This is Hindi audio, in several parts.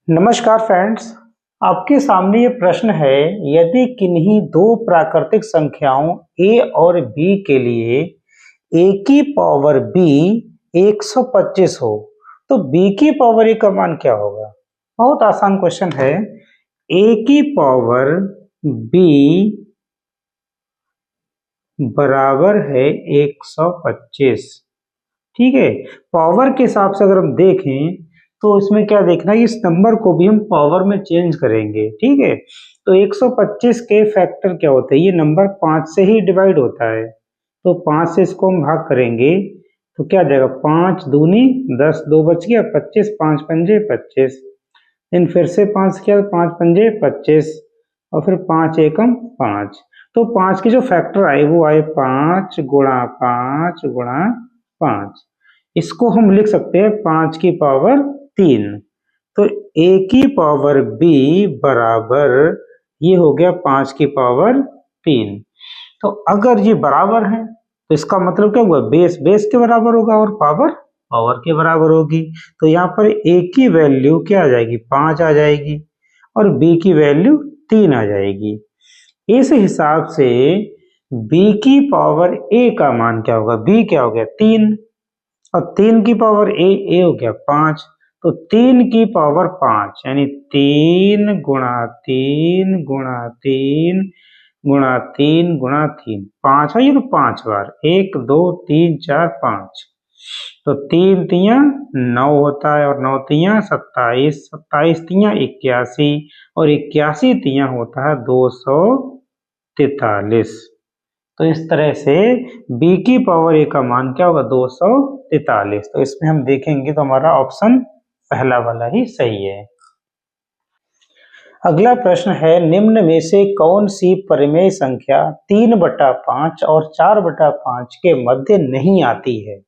नमस्कार फ्रेंड्स। आपके सामने ये प्रश्न है, यदि किन्हीं दो प्राकृतिक संख्याओं a और b के लिए a की पावर b 125 हो तो b की पावर a का मान क्या होगा। बहुत आसान क्वेश्चन है। a की पावर b बराबर है 125। ठीक है, पावर के हिसाब से अगर हम देखें तो इसमें क्या देखना है, इस नंबर को भी हम पावर में चेंज करेंगे। ठीक है, तो 125 के फैक्टर क्या होते हैं, ये नंबर 5 से ही डिवाइड होता है, तो 5 से इसको हम भाग करेंगे तो क्या आ जाएगा, 5 दूनी 10, 2 बच गया 25, 5 पंजे 25, देन फिर से 5 किया, 5 पंजे 25 और फिर 5 एकम 5। तो 5 के जो फैक्टर आए वो आए 5 गुणा 5 गुणा 5। इसको हम लिख सकते हैं 5 की पावर 3। तो a की पावर b बराबर ये हो गया 5 की पावर 3। तो अगर ये बराबर है तो इसका मतलब क्या हुआ, बेस बेस के बराबर होगा और पावर पावर के बराबर होगी। तो यहाँ पर a की वैल्यू क्या आ जाएगी, 5 आ जाएगी और b की वैल्यू 3 आ जाएगी। इस हिसाब से b की पावर a का मान क्या होगा, b क्या हो गया 3 और 3 की पावर a हो गया 5। तो 3 की पावर 5 यानी 3 गुणा 3 गुणा 3 गुणा 3 गुणा 3, 5 है ये तो 5 बार, 1 2 3 4 5। तो 3 तिया 9 होता है और 9 तिया 27, 27 तिया 81 और 81 तिया होता है 243। तो इस तरह से b की पावर a का मान क्या होगा, 243। तो इसमें हम देखेंगे तो हमारा ऑप्शन पहला वाला ही सही है। अगला प्रश्न है, निम्न में से कौन सी परिमेय संख्या 3/5 और 4/5 के मध्य नहीं आती है।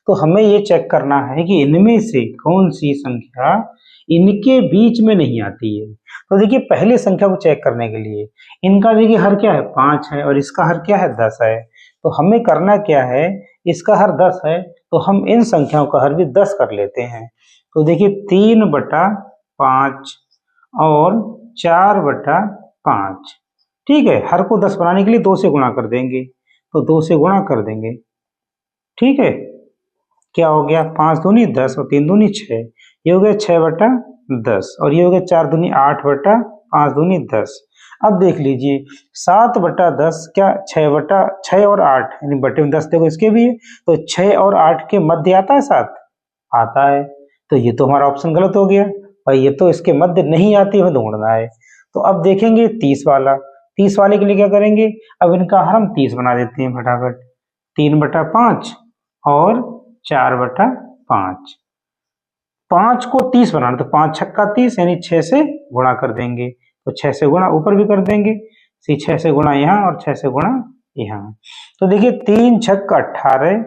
तो हमें ये चेक करना है कि इनमें से कौन सी संख्या इनके बीच में नहीं आती है। तो देखिए पहले संख्या को चेक करने के लिए इनका देखिए हर क्या है 5 है और इसका हर क्या है 10 है। तो हमें करना क्या है, इसका हर 10 है तो हम इन संख्याओं का हर भी 10 कर लेते हैं। तो देखिए 3/5 और 4/5। ठीक है, हर को 10 बनाने के लिए 2 से गुणा कर देंगे, तो 2 से गुणा कर देंगे। ठीक है, क्या हो गया, 5 दूनी 10 और 3 दूनी 6, ये हो गया 6/10 और ये हो गया 4 दूनी 8/5 दूनी 10। अब देख लीजिए 7/10 क्या 6 और 8 यानी बटे में 10 देखो इसके भी है, तो 6 और 8 के मध्य आता है 7, आता है। तो ये तो हमारा ऑप्शन गलत हो गया भाई, ये तो इसके मध्य नहीं आती, हमें ढूंढना है। तो अब देखेंगे 30 वाला, 30 वाले के लिए क्या करेंगे, अब इनका हर हम 30 बना देते हैं फटाफट, 3/5 और 4/5। 5 को 30 बनाना तो 5 छक्का 30 यानी 6 से गुणा कर देंगे, तो 6 से गुणा ऊपर भी कर देंगे, 6 से गुणा यहाँ और 6 से गुणा यहाँ। तो देखिए 3 छक्का 18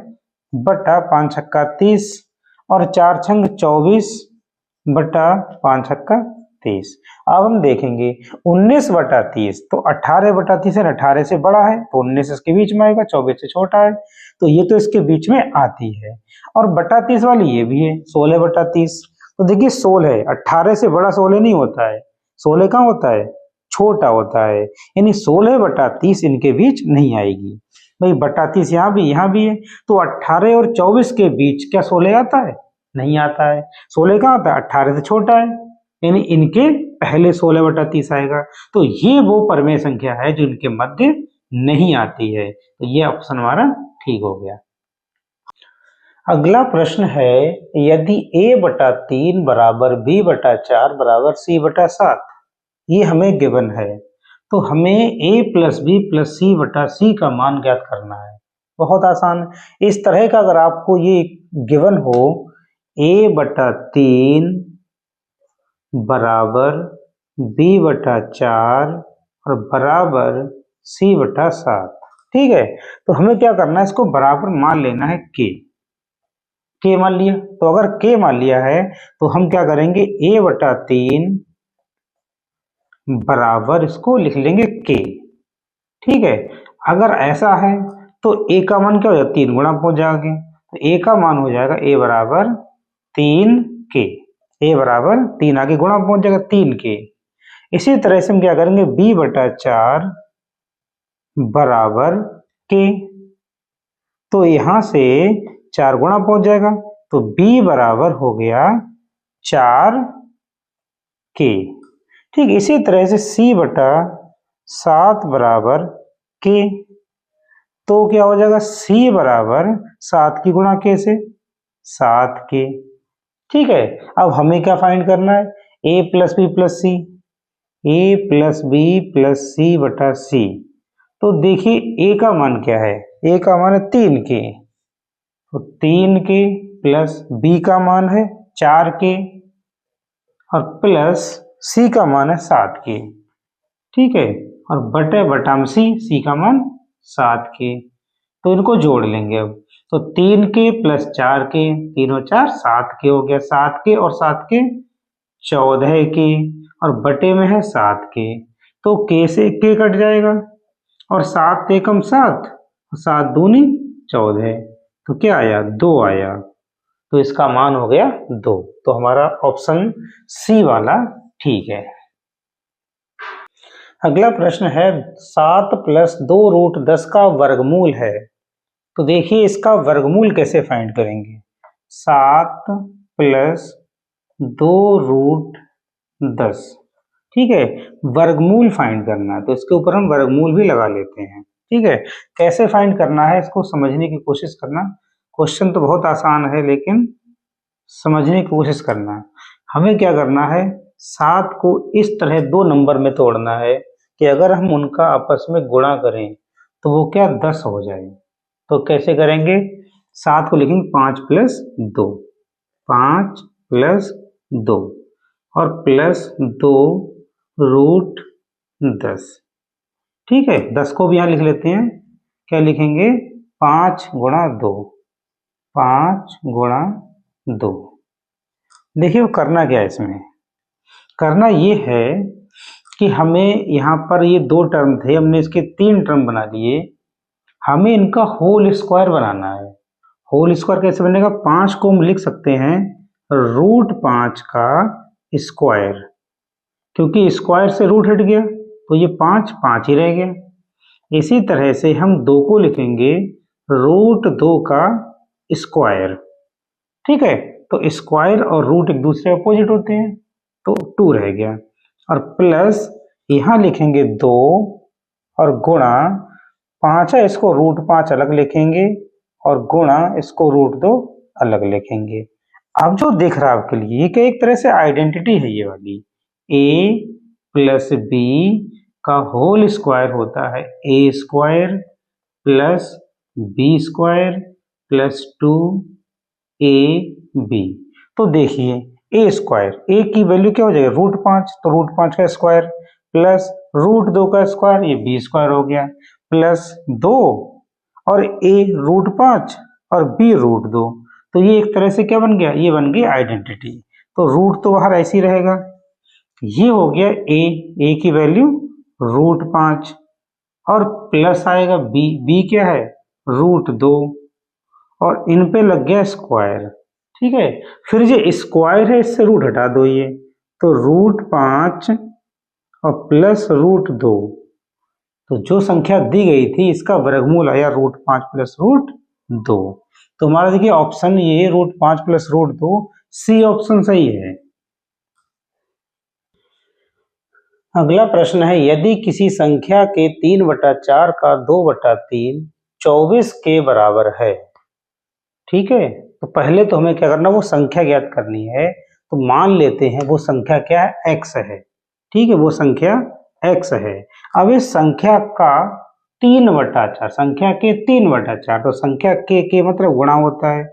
बटा 5 छक्का 30 और 4 छंग 24 बटा 5 छक्का 30। अब हम देखेंगे 19/30, तो 18/30 है, 18 से बड़ा है तो 19 इसके बीच में आएगा, 24 से छोटा है तो ये तो इसके बीच में आती है। और बटा 30 वाली ये भी है 16/30। तो देखिए 16 है, 18 से बड़ा 16 नहीं होता है, 16 कहाँ होता है, छोटा होता है, यानी 16/30 इनके बीच नहीं आएगी। भाई बटा 30 यहाँ भी है, तो 18 और 24 के बीच क्या 16 आता है, नहीं आता है। 16 कहाँ आता है, 18 से छोटा है, यानी इनके पहले 16/30 आएगा। तो ये वो परिमेय संख्या है जो इनके मध्य नहीं आती है, तो ये ऑप्शन हमारा ठीक हो गया। अगला प्रश्न है, यदि a/3 बराबर b/4 बराबर c/7, ये हमें गिवन है, तो हमें a plus b plus c/c का मान ज्ञात करना है। बहुत आसान, इस तरह का अगर आपको ये गिवन हो a/3 बराबर b/4 और बराबर c/7, ठीक है, तो हमें क्या करना है, इसको बराबर मान लेना है k मान लिया। तो अगर k मान लिया है तो हम क्या करेंगे, a/3 बराबर इसको लिख लेंगे k। ठीक है, अगर ऐसा है तो a का मान क्या हो जाएगा, 3 गुणा हो जाएगा, तो a का मान हो जाएगा a बराबर 3k। ए बराबर 3, आगे गुणा पहुंच जाएगा 3 के। इसी तरह से हम क्या करेंगे, b बटा 4 बराबर के, तो यहां से 4 गुणा पहुंच जाएगा, तो b बराबर हो गया 4 के। ठीक, इसी तरह से c बटा 7 बराबर के, तो क्या हो जाएगा, c बराबर 7 की गुणा के से 7 के। ठीक है, अब हमें क्या फाइंड करना है, a plus B plus C, a plus B plus C बटा सी। तो देखिए a का मान क्या है, a का मान है 3 के, तो 3 के प्लस b का मान है 4 के और प्लस c का मान है 7 के। ठीक है, और बटे बटाम c का मान 7 के, तो इनको जोड़ लेंगे अब। तो 3 के प्लस 4 के, 3 और 4 7 के हो गया, 7 के और 7 के 14 के, और बटे में है 7 के, तो के से के कट जाएगा और 7 एकम 7, 7 दूनी 14, तो क्या आया, 2 आया, तो इसका मान हो गया 2। तो हमारा ऑप्शन सी वाला ठीक है। अगला प्रश्न है 7 प्लस 2 रूट 10 का वर्गमूल है। तो देखिए इसका वर्गमूल कैसे फाइंड करेंगे, 7 प्लस 2 रूट 10। ठीक है, वर्गमूल फाइंड करना है, तो इसके ऊपर हम वर्गमूल भी लगा लेते हैं। ठीक है, कैसे फाइंड करना है इसको समझने की कोशिश करना। क्वेश्चन तो बहुत आसान है, लेकिन समझने की कोशिश करना। हमें क्या करना है, 7 को इस तरह 2 नंबर में तोड़ना है कि अगर हम उनका आपस में गुणा करें तो वो क्या 10 हो जाए। तो कैसे करेंगे, 7 को लिखेंगे 5 प्लस 2, 5 प्लस 2 और प्लस 2 रूट 10। ठीक है, 10 को भी यहाँ लिख लेते हैं, क्या लिखेंगे, 5 गुणा 2, 5 गुणा 2। देखिए वो करना क्या है, इसमें करना ये है कि हमें यहाँ पर ये 2 टर्म थे, हमने इसके 3 टर्म बना लिए, हमें इनका होल स्क्वायर बनाना है। होल स्क्वायर कैसे बनेगा, 5 को हम लिख सकते हैं रूट 5 का स्क्वायर, क्योंकि स्क्वायर से रूट हट गया तो ये 5 5 ही रह गया। इसी तरह से हम 2 को लिखेंगे रूट 2 का स्क्वायर। ठीक है, तो स्क्वायर और रूट एक दूसरे अपोजिट होते हैं, तो 2 रह गया, और प्लस यहाँ लिखेंगे 2 और गुणा 5 है, इसको रूट 5 अलग लिखेंगे और गुणा इसको रूट 2 अलग लिखेंगे। अब जो दिख रहा है आपके लिए, ये क्या एक तरह से आइडेंटिटी है, ये वाली a प्लस बी का होल स्क्वायर होता है a square plus B square plus 2ab। तो देखिए a स्क्वायर, a की वैल्यू क्या हो जाएगी, रूट 5, तो रूट 5 का स्क्वायर प्लस रूट 2 का स्क्वायर, ये b स्क्वायर हो गया, प्लस 2 और a रूट 5 और b रूट 2, तो ये एक तरह से क्या बन गया, ये बन गई आइडेंटिटी। तो रूट तो बाहर ऐसे ही रहेगा, ये हो गया a की वैल्यू रूट 5 और प्लस आएगा b क्या है, रूट 2 और इन पे लग गया स्क्वायर। ठीक है, फिर ये स्क्वायर है, इससे रूट हटा दो, ये तो रूट 5 और प्लस रूट 2, तो जो संख्या दी गई थी इसका वर्गमूल आया रूट 5 प्लस रूट 2। तो हमारा देखिए ऑप्शन ये root 5 plus root 2, C option सही है। अगला प्रश्न है, यदि किसी संख्या के 3/4 का 2/3 24 के बराबर है। ठीक है, तो पहले तो हमें क्या करना, वो संख्या ज्ञात करनी है। तो मान लेते हैं वो संख्या क्या है, x है। ठीक है, वो संख्या x है। अब इस संख्या का 3/4, संख्या के 3/4, तो संख्या के मतलब गुणा होता है,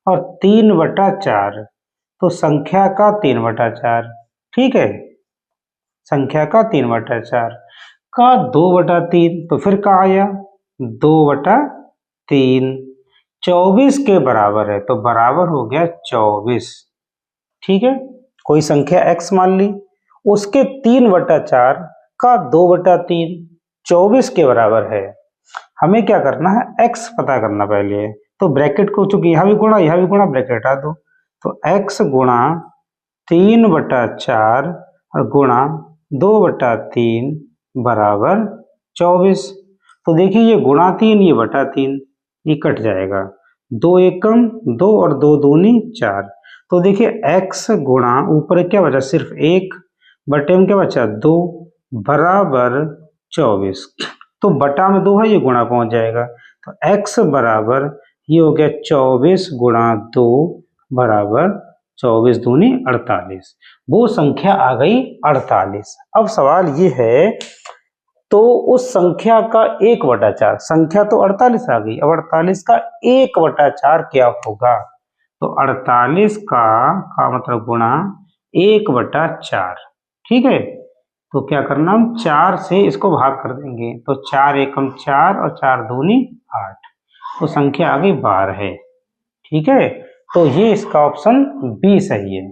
और 3/4 तो संख्या का 3/4। ठीक है, संख्या का 3/4 का 2/3, तो फिर क्या आया 2/3, 24 के बराबर है, तो बराबर हो गया 24। ठीक है, कोई संख्या x मान ली, उसके 3/4 का 2/3 24 के बराबर है। हमें क्या करना है, x पता करना पहले, तो ब्रैकेट को चूंकि यहाँ भी गुणा ब्रैकेट हटा दो, तो x गुणा 3/4 और गुणा 2/3 बराबर 24। तो देखिए ये गुणा 3 ये बटा 3 ये कट जाएगा, 2 एकम 2 और 2 दूनी 4। तो देखिए x गुणा ऊपर क्या बचा सिर्फ 1 बटे में क्या बचा 2 बराबर 24। तो बटा में 2 है ये गुणा पहुंच जाएगा, तो x बराबर ये हो गया 24 गुणा 2 बराबर 24 दूनी 48। वो संख्या आ गई 48। अब सवाल ये है तो उस संख्या का 1/4, संख्या तो 48 आ गई, अब 48 का 1/4 क्या होगा? तो 48 का मतलब गुणा 1/4, ठीक है। तो क्या करना, हम 4 से इसको भाग कर देंगे, तो 4 एकम 4 और 4 दूनी 8, तो संख्या आ गई 12 है, ठीक है। तो ये इसका ऑप्शन बी सही है।